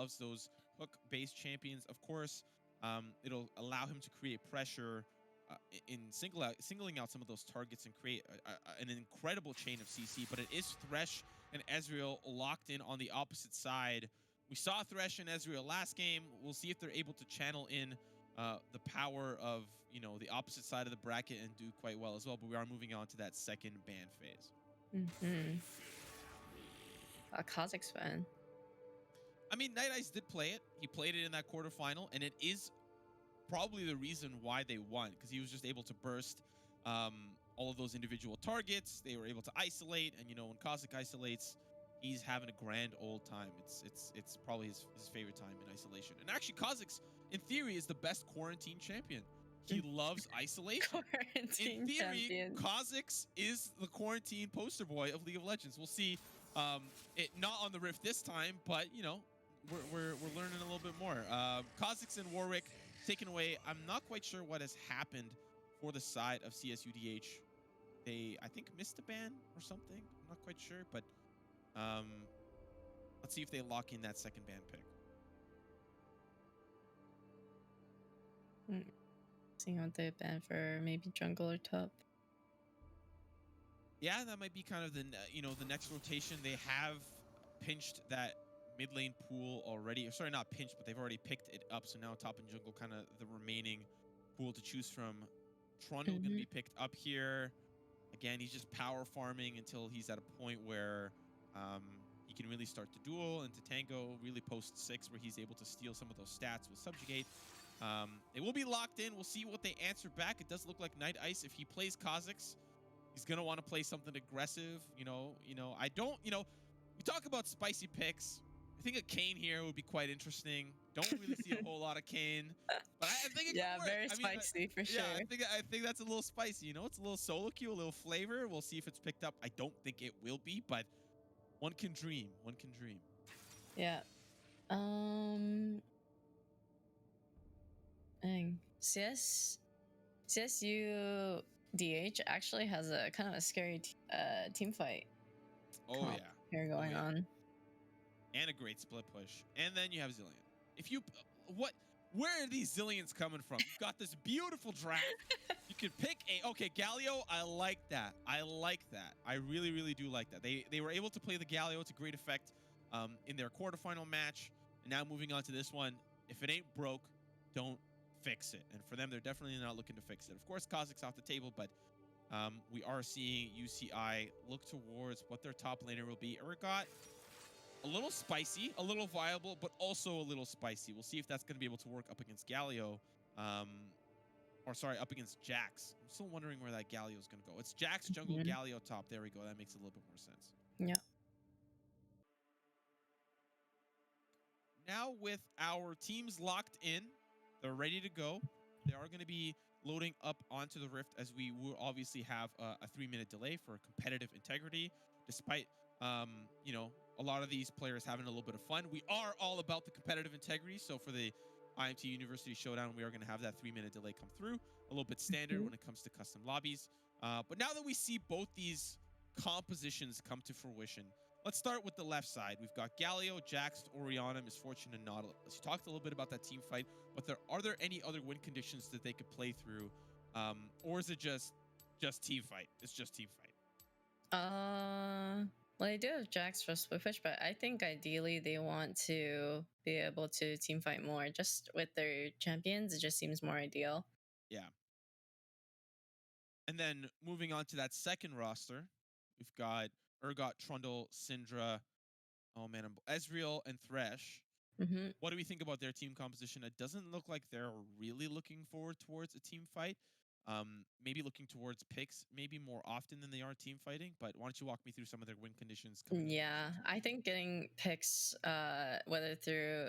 loves those hook-based champions. Of course, it'll allow him to create pressure in singling out some of those targets and create an incredible chain of CC. But it is Thresh and Ezreal locked in on the opposite side. We saw Thresh and Ezreal last game. We'll see if they're able to channel in the power of, the opposite side of the bracket and do quite well as well. But we are moving on to that second ban phase. A Kazakh's fan. I mean, Night Ice did play it. He played it in that quarterfinal, and it is probably the reason why they won, because he was just able to burst all of those individual targets. They were able to isolate, and when Kazakh isolates, he's having a grand old time. It's probably his favorite time in isolation. And actually, Kazakh's, in theory, is the best quarantine champion. He loves isolation. Quarantine in theory, champion. Kazakh's is the quarantine poster boy of League of Legends. We'll see. It not on the Rift this time, but we're learning a little bit more. Kazakh's and Warwick taken away. I'm not quite sure what has happened for the side of CSUDH. They, I think, missed a ban or something. I'm not quite sure, but let's see if they lock in that second ban pick. Seeing what they ban for maybe jungle or top. Yeah, that might be kind of the next rotation. They have pinched that mid lane pool already. Sorry, not pinched, but they've already picked it up. So now top and jungle, kind of the remaining pool to choose from. Trundle going to be picked up here. Again, he's just power farming until he's at a point where he can really start to duel and to tango, really post 6 where he's able to steal some of those stats with Subjugate. They will be locked in. We'll see what they answer back. It does look like Night Ice, if he plays Kazakh's, he's going to want to play something aggressive. I don't, we talk about spicy picks. I think a Kayn here would be quite interesting. Don't really see a whole lot of Kayn, but I think it can work. Very spicy for sure. Yeah, I think that's a little spicy. It's a little solo queue, a little flavor. We'll see if it's picked up. I don't think it will be, but one can dream. One can dream. Yeah. CSUDH actually has a kind of a scary team fight. Oh yeah. Here going on. And a great split push. And then you have Zillion. Where are these Zillions coming from? You've got this beautiful draft. You could pick okay, Galio, I like that. I really, really do like that. They were able to play the Galio to great effect in their quarterfinal match. And now moving on to this one, if it ain't broke, don't fix it. And for them, they're definitely not looking to fix it. Of course, Kazakh's off the table, but we are seeing UCI look towards what their top laner will be. Urgot, a little spicy, a little viable, but also a little spicy. We'll see if that's going to be able to work up against Galio. Up against Jax. I'm still wondering where that Galio is going to go. It's Jax, jungle, Galio, top. There we go. That makes a little bit more sense. Yeah. Now with our teams locked in, they're ready to go. They are going to be loading up onto the Rift, as we will obviously have a 3-minute delay for competitive integrity, despite a lot of these players having a little bit of fun. We are all about the competitive integrity. So for the IMT University Showdown, we are going to have that 3-minute delay come through. A little bit standard when it comes to custom lobbies. But now that we see both these compositions come to fruition, let's start with the left side. We've got Galio, Jax, Orianna, Misfortune, and Nautilus. You talked a little bit about that team fight, but are there any other win conditions that they could play through? Or is it just team fight? It's just team fight. Well, they do have Jax for split push, but I think ideally they want to be able to team fight more. Just with their champions, it just seems more ideal. Yeah. And then moving on to that second roster, we've got Urgot, Trundle, Syndra, Ezreal, and Thresh. What do we think about their team composition? It doesn't look like they're really looking forward towards a team fight. Maybe looking towards picks maybe more often than they are team fighting, but why don't you walk me through some of their win conditions? Yeah, I think getting picks, whether through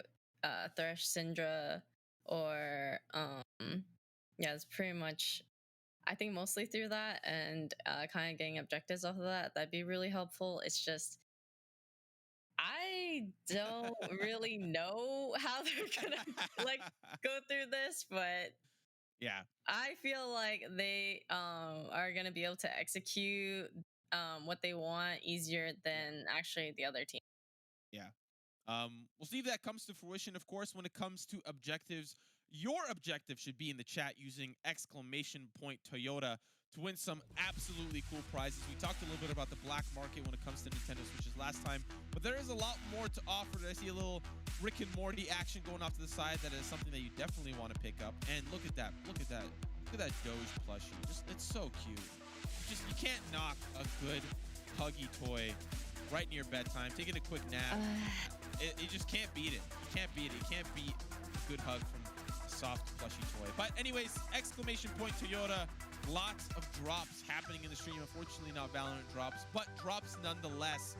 Thresh, Syndra, or it's pretty much, I think mostly through that, and kind of getting objectives off of that'd be really helpful. It's just I don't really know how they're gonna go through this, but yeah, I feel like they are gonna be able to execute what they want easier than actually the other team. Yeah, We'll see if that comes to fruition. Of course, when it comes to objectives, your objective should be in the chat using !Toyota to win some absolutely cool prizes. We talked a little bit about the black market when it comes to Nintendo Switches last time, but there is a lot more to offer. I see a little Rick and Morty action going off to the side. That is something that you definitely want to pick up. And look at that. Look at that. Look at that Doge plushie. It's so cute. You can't knock a good huggy toy right near bedtime, taking a quick nap. You just can't beat it. You can't beat it. You can't beat a good hug from a soft plushy toy. But anyways, Toyota. Lots of drops happening in the stream. Unfortunately, not Valorant drops, but drops nonetheless.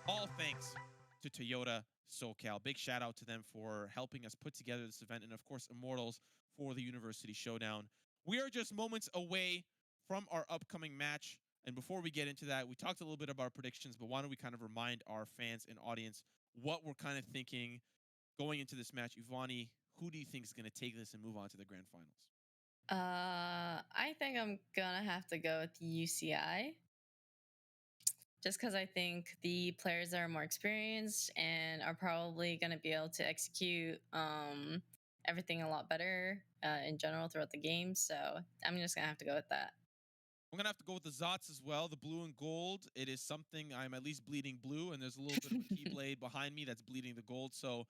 All thanks to Toyota SoCal. Big shout out to them for helping us put together this event, and of course, Immortals for the University Showdown. We are just moments away from our upcoming match. And before we get into that, we talked a little bit about our predictions, but why don't we kind of remind our fans and audience what we're kind of thinking going into this match. Ivani, who do you think is going to take this and move on to the grand finals? I think I'm gonna have to go with UCI. Just because I think the players that are more experienced and are probably going to be able to execute everything a lot better in general throughout the game. So I'm just going to have to go with that. I'm going to have to go with the Zots as well, the blue and gold. It is something I'm at least bleeding blue, and there's a little bit of a Keyblade behind me that's bleeding the gold. So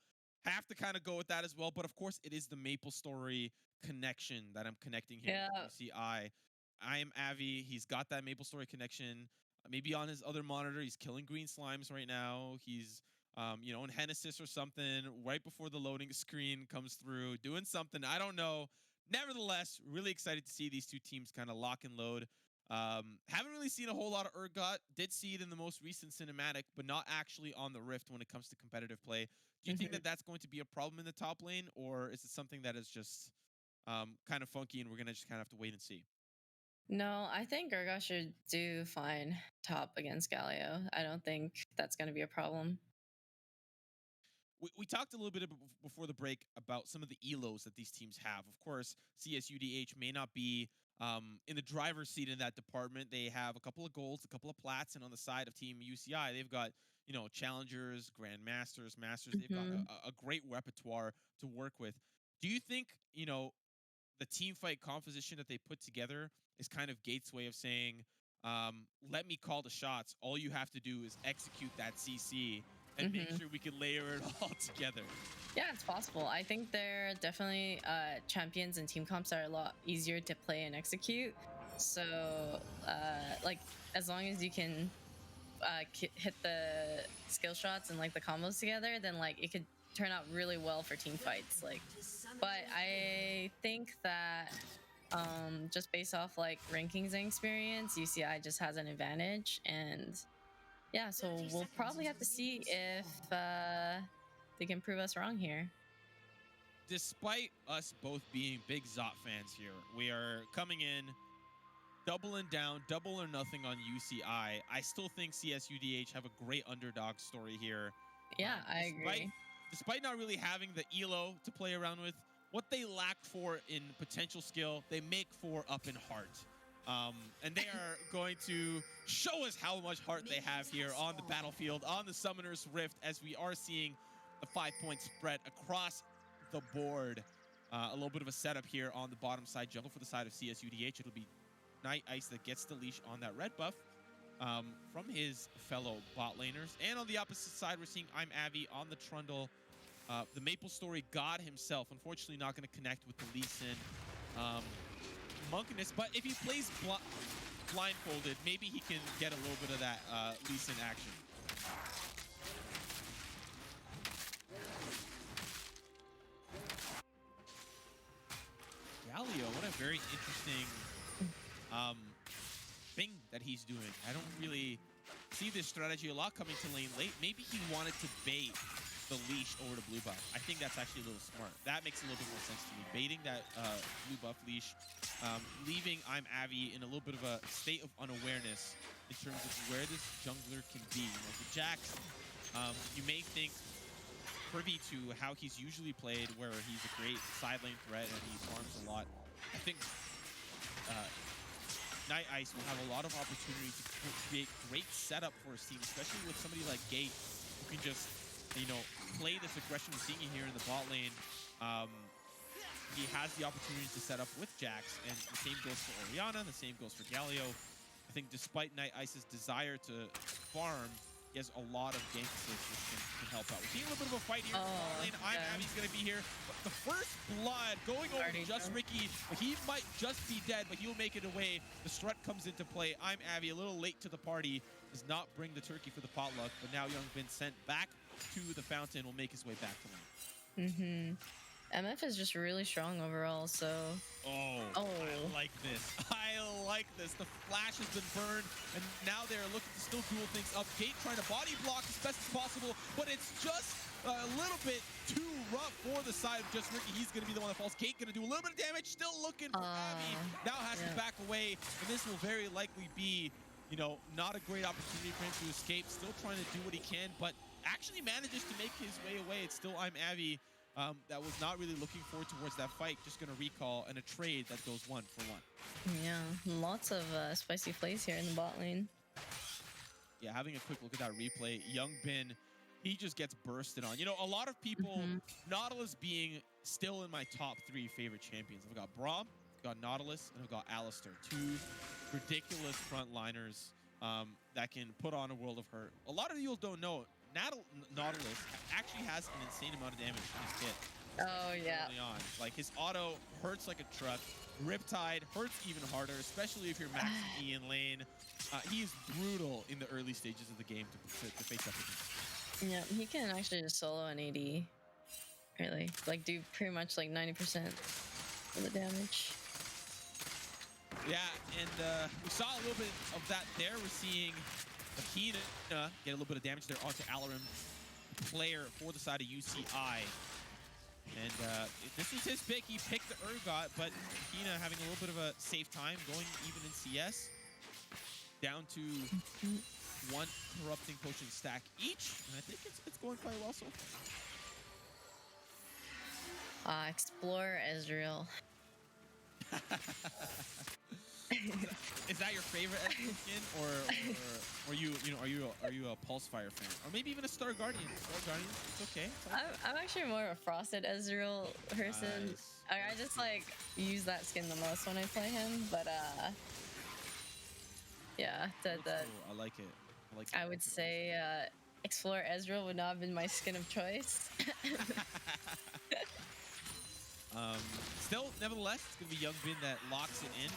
have to kind of go with that as well. But of course, it is the Maple Story connection that I'm connecting here with UCI. I am Avi. He's got that Maple Story connection. Maybe on his other monitor, he's killing green slimes right now. He's, in Genesis or something right before the loading screen comes through, doing something. I don't know. Nevertheless, really excited to see these two teams kind of lock and load. Haven't really seen a whole lot of Urgot. Did see it in the most recent cinematic, but not actually on the Rift when it comes to competitive play. Do you think that that's going to be a problem in the top lane, or is it something that is just kind of funky and we're going to just kind of have to wait and see? No, I think Urgot should do fine top against Galio. I don't think that's going to be a problem. We talked a little bit before the break about some of the elos that these teams have. Of course, CSUDH may not be in the driver's seat in that department. They have a couple of golds, a couple of plats, and on the side of Team UCI, they've got challengers, grandmasters, masters. They've got a great repertoire to work with. Do you think the team fight composition that they put together is kind of Gate's way of saying, let me call the shots. All you have to do is execute that CC and make sure we can layer it all together? Yeah, it's possible. I think they're definitely champions and team comps are a lot easier to play and execute. So, as long as you can hit the skill shots and the combos together, then it could turn out really well for team fights. But I think that just based off rankings and experience, UCI just has an advantage, and yeah, so we'll probably have to see if they can prove us wrong here. Despite us both being big Zot fans here, we are coming in doubling down, double or nothing on UCI. I still think CSUDH have a great underdog story here. Yeah, I agree. Despite not really having the elo to play around with, what they lack for in potential skill, they make for up in heart. And they are going to show us how much heart they have here on the battlefield, on the Summoner's Rift, as we are seeing a 5-point spread across the board. A little bit of a setup here on the bottom side jungle for the side of CSUDH. It'll be Night Ice that gets the leash on that red buff from his fellow bot laners. And on the opposite side, we're seeing I'm Avi on the Trundle. The Maple Story God himself, unfortunately not going to connect with the Lee Sin Monkiness, but if he plays blindfolded, maybe he can get a little bit of that Lee Sin action. Galio, what a very interesting thing that he's doing. I don't really see this strategy a lot coming to lane late. Maybe he wanted to bait the leash over to blue buff. I think that's actually a little smart. That makes a little bit more sense to me. Baiting that blue buff leash, leaving I'm Avi in a little bit of a state of unawareness in terms of where this jungler can be. The Jax, you may think privy to how he's usually played, where he's a great side lane threat and he farms a lot. I think Night Ice will have a lot of opportunity to create great setup for his team, especially with somebody like Gate, who can just play this aggression we're seeing here in the bot lane. He has the opportunity to set up with Jax, and the same goes for Orianna, the same goes for Galio. I think despite Night Ice's desire to farm, he has a lot of gank assists which can help out. We're seeing a little bit of a fight here in the bot lane. I'm Abby's going to be here. But the first blood going over to just Ricky. He might just be dead, but he'll make it away. The strut comes into play. I'm Abby, a little late to the party. Does not bring the turkey for the potluck, but now Young Bin sent back to the fountain will make his way back to lane. MF is just really strong overall, so... I like this. I like this. The flash has been burned, and now they're looking to still duel things up. Gate trying to body block as best as possible, but it's just a little bit too rough for the side of just Ricky. He's going to be the one that falls. Gate going to do a little bit of damage, still looking for Abby. Now has to back away, and this will very likely be, not a great opportunity for him to escape. Still trying to do what he can, but actually manages to make his way away. It's still I'm Abby. That was not really looking forward towards that fight. Just going to recall and a trade that goes 1 for 1. Yeah, lots of spicy plays here in the bot lane. Yeah, having a quick look at that replay, Young Bin, he just gets bursted on. A lot of people, Nautilus being still in my top 3 favorite champions. I've got Braum, I've got Nautilus, and I've got Alistar. 2 ridiculous frontliners that can put on a world of hurt. A lot of you don't know, Nautilus actually has an insane amount of damage in his kit. Oh, yeah. Early on. Like, his auto hurts like a truck. Riptide hurts even harder, especially if you're maxing E in lane. He is brutal in the early stages of the game to face up against. Yeah, he can actually just solo an AD. Really. Like, do pretty much like 90% of the damage. Yeah, and we saw a little bit of that there. We're seeing Akina get a little bit of damage there onto Alarim, player for the side of UCI. And this was his pick. He picked the Urgot, but Akina having a little bit of a safe time, going even in CS. Down to 1 corrupting potion stack each. And I think it's going quite well so far. Explore Ezreal. Is that your favorite Ezreal skin, or are you a Pulse Fire fan, or maybe even a Star Guardian? Star Guardian, it's okay. I'm actually more of a Frosted Ezreal person. Nice. I just like use that skin the most when I play him, but yeah, Cool. I like it. I would say Explore Ezreal would not have been my skin of choice. Still, nevertheless, it's going to be Young Bin that locks it in.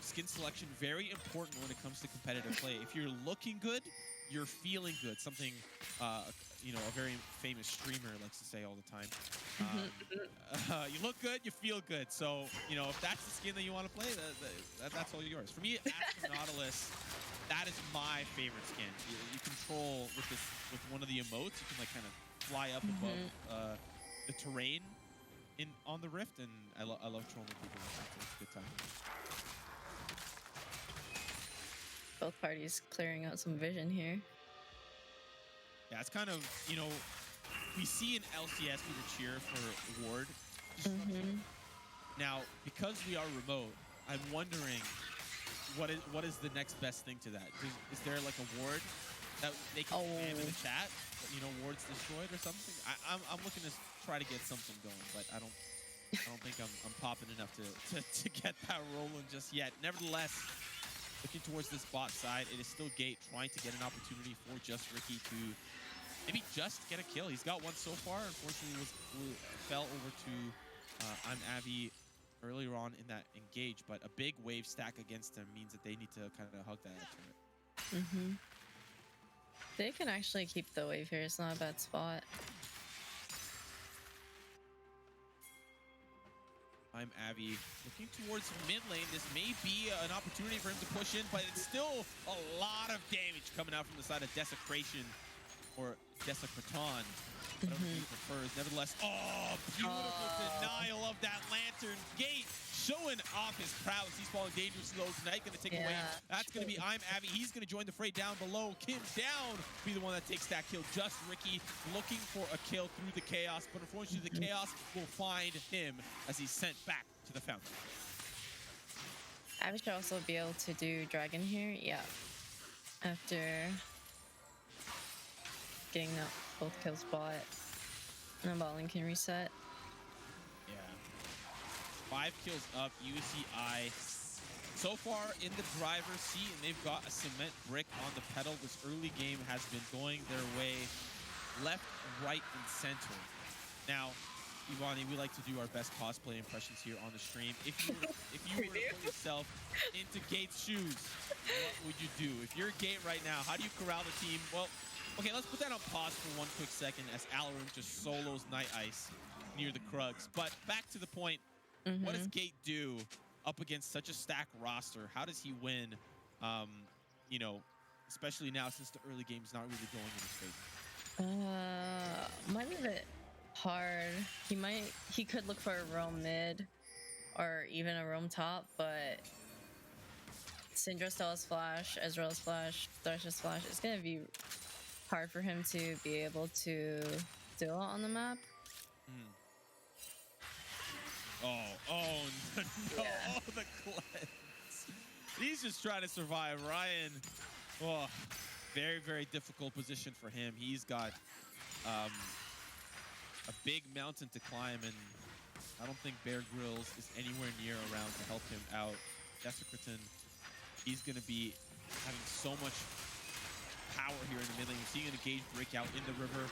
Skin selection, very important when it comes to competitive play. If you're looking good, you're feeling good. Something, a very famous streamer likes to say all the time. You look good, you feel good. So, if that's the skin that you want to play, that's all yours. For me, Astro Nautilus, that is my favorite skin. You control with one of the emotes. You can kind of fly up above the terrain on the rift, and I love trolling people with that, so it's a good time. Both parties clearing out some vision here. Yeah, it's kind of, we see in LCS we would cheer for ward. Now, because we are remote, I'm wondering what is the next best thing to that? Is there like a ward that they can spam in the chat? Wards destroyed or something? I'm looking to try to get something going, but I don't think I'm popping enough to get that rolling just yet. Nevertheless, looking towards this bot side, it is still Gate trying to get an opportunity for just Ricky to maybe just get a kill. He's got one so far. Unfortunately, fell over to I'm Abby earlier on in that engage, but a big wave stack against him means that they need to kind of hug that turret. They can actually keep the wave here. It's not a bad spot. I'm Abby looking towards mid lane. This may be an opportunity for him to push in, but it's still a lot of damage coming out from the side of Desecration or Desecraton. Whatever he prefers. Nevertheless, beautiful denial of that lantern. Gate showing off his prowess. He's falling dangerously low. Knight going to take away. That's going to be I'm Abby. He's going to join the fray down below. Kim down. Be the one that takes that kill. Just Ricky looking for a kill through the chaos, but unfortunately the chaos will find him as he's sent back to the fountain. Abby should also be able to do dragon here. Yeah. After getting both kills bot. And bot lane can reset. Yeah. 5 kills up, UCI so far in the driver's seat, and they've got a cement brick on the pedal. This early game has been going their way left, right, and center. Now, Ivani, we like to do our best cosplay impressions here on the stream. If you were to put yourself into Gate's shoes, what would you do? If you're Gate right now, how do you corral the team? Well, okay, let's put that on pause for one quick second as Alarum just solos Night Ice near the Krugs. But back to the point, what does Gate do up against such a stacked roster? How does he win? You know, especially now since the early game's not really going in his favor. Might be a bit hard. He could look for a roam mid or even a roam top, but Syndra still has flash, Ezreal's flash, Thresh's flash. It's gonna be hard for him to be able to do it on the map. Oh no, yeah. Oh, the cleanse. He's just trying to survive. Ryan, oh, very, very difficult position for him. He's got a big mountain to climb, and I don't think Bear Grylls is anywhere near around to help him out. Desecraton, he's going to be having so much power here in the mid lane. You're seeing an engaged breakout in the river.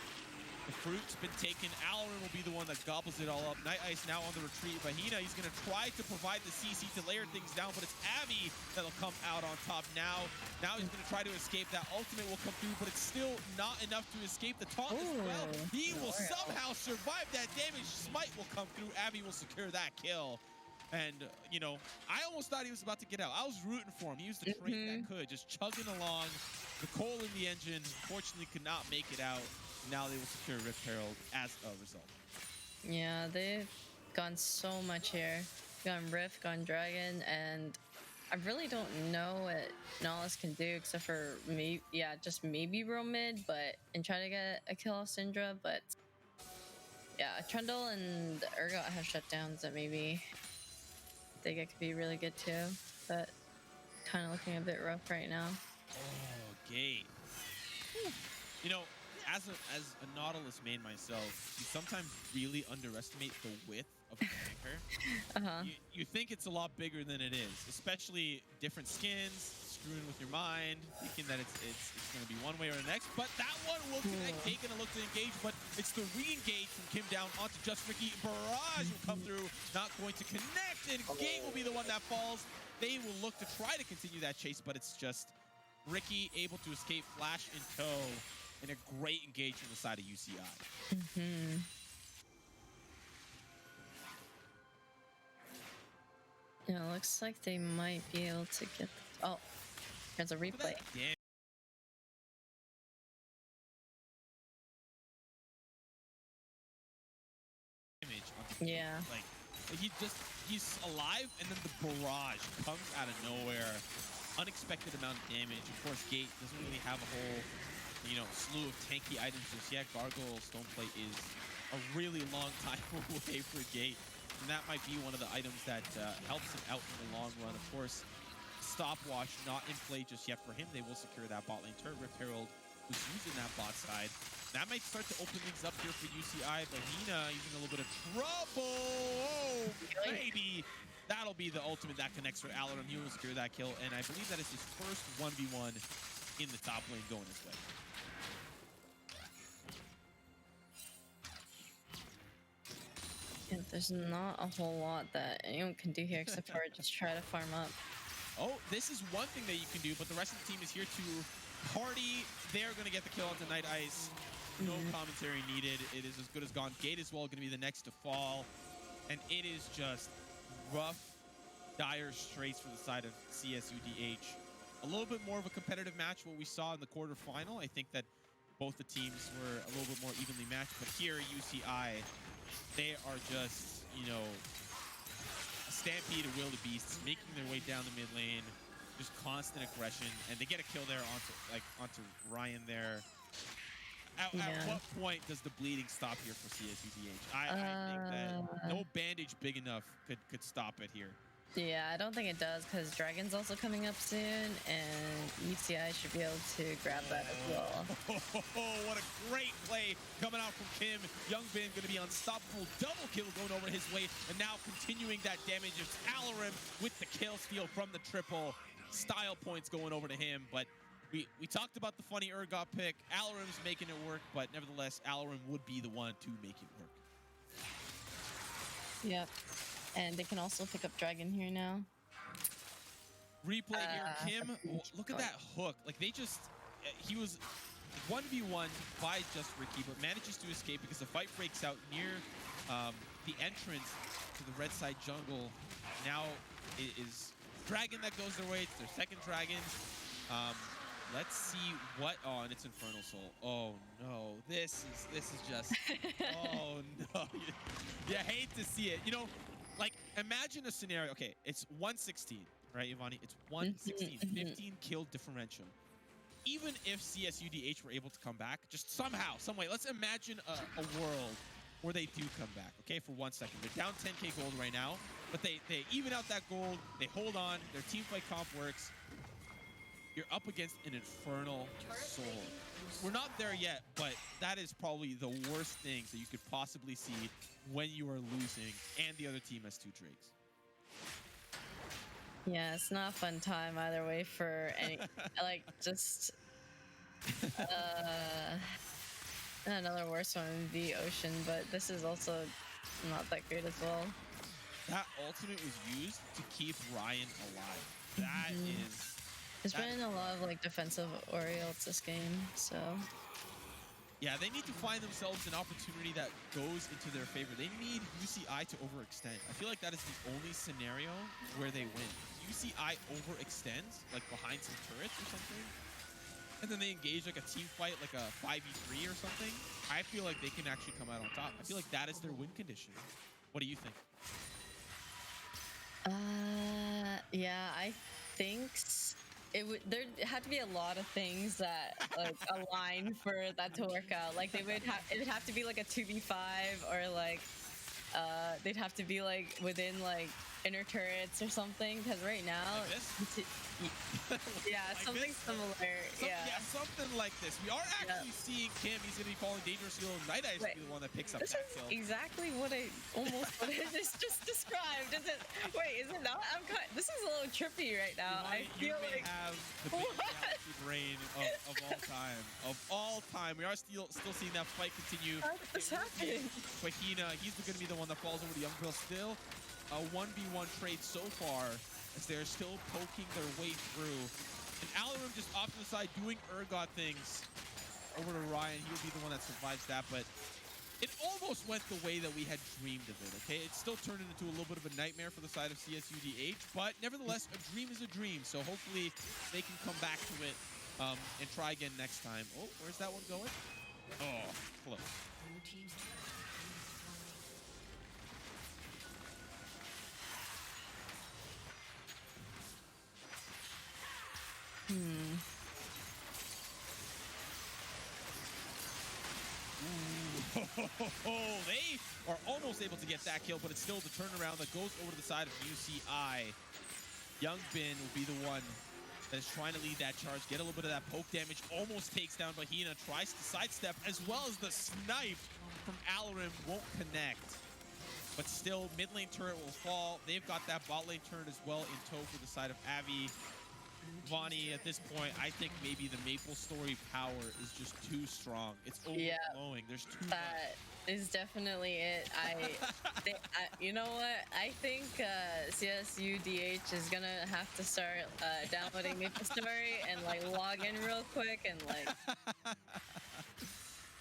The fruit's been taken. Alarin will be the one that gobbles it all up. Night Ice now on the retreat. Vahina, he's going to try to provide the CC to layer things down, but it's Abby that'll come out on top now. Now he's going to try to escape. That ultimate will come through, but it's still not enough to escape the taunt as well. He will somehow survive that damage. Smite will come through. Abby will secure that kill. And, you know, I almost thought he was about to get out. I was rooting for him. He was the train that could, just chugging along. The coal in the engine, unfortunately, could not make it out. Now they will secure Rift Herald as a result. Yeah, they've gone so much here. Gone Rift, gone Dragon, and I really don't know what Nautilus can do except for maybe, just maybe roam mid, and try to get a kill off Syndra. But yeah, Trundle and Urgot have shutdowns that maybe they could be really good too, but kind of looking a bit rough right now. Oh, Gate. You know, as a Nautilus main myself, you sometimes really underestimate the width of the flanker. You think it's a lot bigger than it is, especially different skins, screwing with your mind, thinking that it's going to be one way or the next. But that one will connect. Gate going to look to engage, but it's the re-engage from Kim down onto Just Ricky. Barrage will come through, not going to connect, and Gate will be the one that falls. They will look to try to continue that chase, but it's just Ricky able to escape, flash in tow. And a great engage from the side of UCI. Yeah, looks like they might be able to get. Oh, there's a replay. Yeah. Like he's alive, and then the barrage comes out of nowhere. Unexpected amount of damage. Of course, Gate doesn't really have a whole, you know, slew of tanky items just yet. Gargoyle Stoneplate is a really long time away for Gate, and that might be one of the items that helps him out in the long run. Of course, Stopwatch not in play just yet for him. They will secure that bot lane turret. Rift Herald was using that bot side. That might start to open things up here for UCI. Vahina using a little bit of trouble. Oh, baby. That'll be the ultimate that connects for Alarin. He will secure that kill, and I believe that is his first 1v1 in the top lane going his way. Yeah, there's not a whole lot that anyone can do here except for just try to farm up. Oh, this is one thing that you can do, but the rest of the team is here to party. They're going to get the kill onto Night Ice. No commentary needed. It is as good as gone. Gate as well going to be the next to fall. And it is just rough, dire straits for the side of CSUDH. A little bit more of a competitive match, what we saw in the quarterfinal. I think that both the teams were a little bit more evenly matched. But here, UCI, they are just, you know, a stampede of wildebeests, making their way down the mid lane. Just constant aggression, and they get a kill there onto Ryan there. At what point does the bleeding stop here for CSUDH? I think that no bandage big enough could stop it here. Yeah, I don't think it does because Dragon's also coming up soon, and UCI should be able to grab that as well. Oh, what a great play coming out from Kim. Young Bin going to be unstoppable. Double kill going over his way, and now continuing that damage. It's Alarim with the kill steal from the triple. Style points going over to him, but we talked about the funny Urgot pick. Alarim's making it work, but nevertheless, Alarim would be the one to make it work. Yep. And they can also pick up Dragon here now. Replay here, Kim. Look at that hook. Like they just, he was 1v1 by just Ricky, but manages to escape because the fight breaks out near the entrance to the red side jungle. Now it is Dragon that goes their way. It's their second Dragon. Let's see what. Oh, and it's Infernal Soul. Oh no, this is just. Oh no, you hate to see it. You know, like imagine a scenario. Okay, it's 116, right, Ivani? It's 116, 15 kill differential. Even if CSUDH were able to come back, just somehow, some way, let's imagine a world where they do come back. Okay, for 1 second, they're down 10k gold right now, but they even out that gold. They hold on. Their team fight comp works. You're up against an Infernal Soul. We're not there yet, but that is probably the worst things that you could possibly see when you are losing and the other team has 2 Drakes. Yeah, it's not a fun time either way for any, like, just, another worse one would be Ocean, but this is also not that great as well. That ultimate was used to keep Ryan alive. That is... There's been a lot of like defensive Orioles this game, so yeah, they need to find themselves an opportunity that goes into their favor. They need UCI to overextend. I feel like that is the only scenario where they win. UCI overextends, like behind some turrets or something, and then they engage like a team fight, like a 5v3 or something. I feel like they can actually come out on top. I feel like that is their win condition. What do you think? Yeah, I think there had to be a lot of things that like align for that to work out. Like it would have to be like a 2v5 or like they'd have to be like within like inner turrets or something, because right now like yeah, like something similar. Yeah, something like this. We are actually seeing Kim. He's gonna be falling dangerous. Night Eyes to be the one that picks up this that is kill. exactly what I just described. Is it? Wait, is it not? This is a little trippy right now. I feel like have the biggest galaxy brain of all time. Of all time, we are still seeing that fight continue. How did this happen? Fahina, he's gonna be the one that falls over to Young Bill. Still a 1v1 trade so far, as they're still poking their way through. And Alarim just off to the side doing Urgot things over to Ryan. He'll be the one that survives that, but it almost went the way that we had dreamed of it, okay? It still turned into a little bit of a nightmare for the side of CSUDH, but nevertheless, a dream is a dream, so hopefully they can come back to it and try again next time. Oh, where's that one going? Oh, close. They are almost able to get that kill, but it's still the turnaround that goes over to the side of UCI. Young Bin will be the one that is trying to lead that charge, get a little bit of that poke damage, almost takes down Bahina, tries to sidestep, as well as the snipe from Alarim won't connect. But still, mid lane turret will fall. They've got that bot lane turret as well in tow for the side of Avi. Vani, at this point, I think maybe the Maple Story power is just too strong. It's overflowing. There's too much. That is definitely it. You know what? I think CSUDH is gonna have to start downloading Maple Story and like log in real quick and like.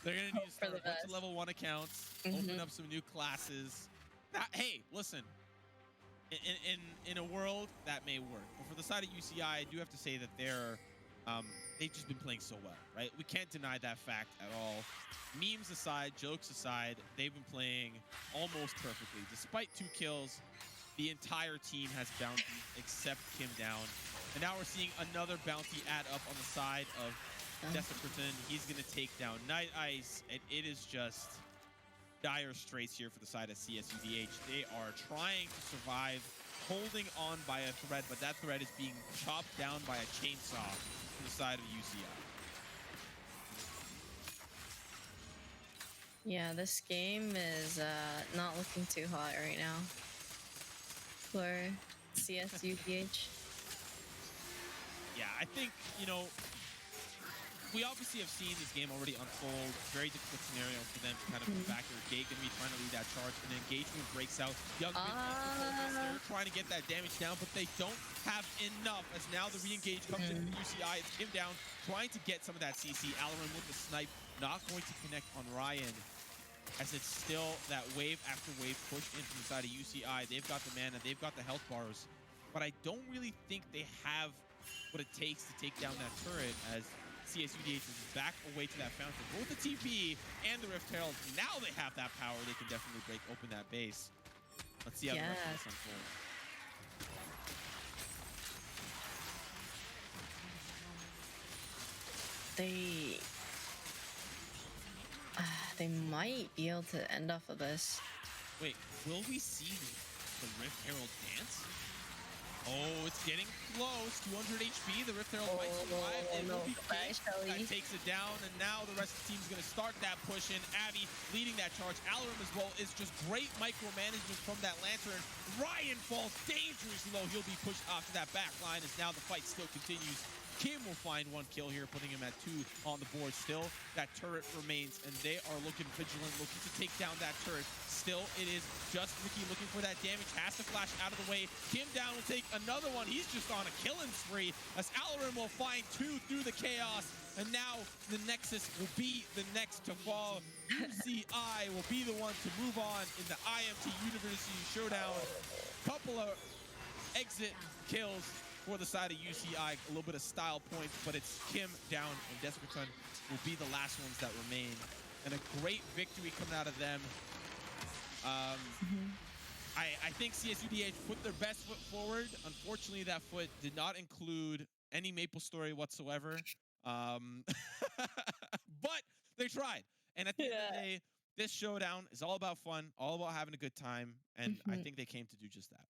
They're gonna need to start a bunch of level 1 accounts, open up some new classes. Hey, listen. In a world that may work, but for the side of UCI, I do have to say that they've just been playing so well, right? We can't deny that fact at all. Memes aside, jokes aside, they've been playing almost perfectly. Despite 2 kills, the entire team has bounty except Kim down, and now we're seeing another bounty add up on the side of Desecraton. He's gonna take down Night Ice, and it is just dire straits here for the side of CSUDH. They are trying to survive holding on by a thread, but that thread is being chopped down by a chainsaw from the side of UCI. Yeah, this game is not looking too hot right now for CSUDH. Yeah, I think, we obviously have seen this game already unfold. Very difficult scenario for them to kind of evacuate gate. Going to be trying to lead that charge. And engagement breaks out. Young they're trying to get that damage down, but they don't have enough. As now the re-engage comes in from UCI. It's Kim down, trying to get some of that CC. Alarin with the snipe, not going to connect on Ryan. As it's still that wave after wave pushed in from the side of UCI. They've got the mana, they've got the health bars, but I don't really think they have what it takes to take down that turret, as CSUDH is back away to that fountain. Both the TP and the Rift Herald, now they have that power. They can definitely break open that base. Let's see how the rest of this unfolds. They might be able to end off of this. Wait, will we see the Rift Herald dance? Oh, it's getting close. 200 HP. The Rift Herald might survive. It will be King that takes it down, and now the rest of the team's going to start that push in. Abby leading that charge. Alarim as well is just great micromanagement from that Lantern. Ryan falls dangerously low. He'll be pushed off to that back line as now the fight still continues. Kim will find 1 kill here, putting him at 2 on the board. Still, that turret remains, and they are looking vigilant, looking to take down that turret. Still, it is just Ricky looking for that damage. Has to flash out of the way. Kim down will take another one. He's just on a killing spree, as Alarin will find 2 through the chaos. And now the Nexus will be the next to fall. UCI will be the one to move on in the IMT University Showdown. Couple of exit kills for the side of UCI, a little bit of style points, but it's Kim down, and Desperton will be the last ones that remain. And a great victory coming out of them. I think CSUDH put their best foot forward. Unfortunately, that foot did not include any Maple Story whatsoever. But they tried. And at the end of the day, this showdown is all about fun, all about having a good time, and I think they came to do just that.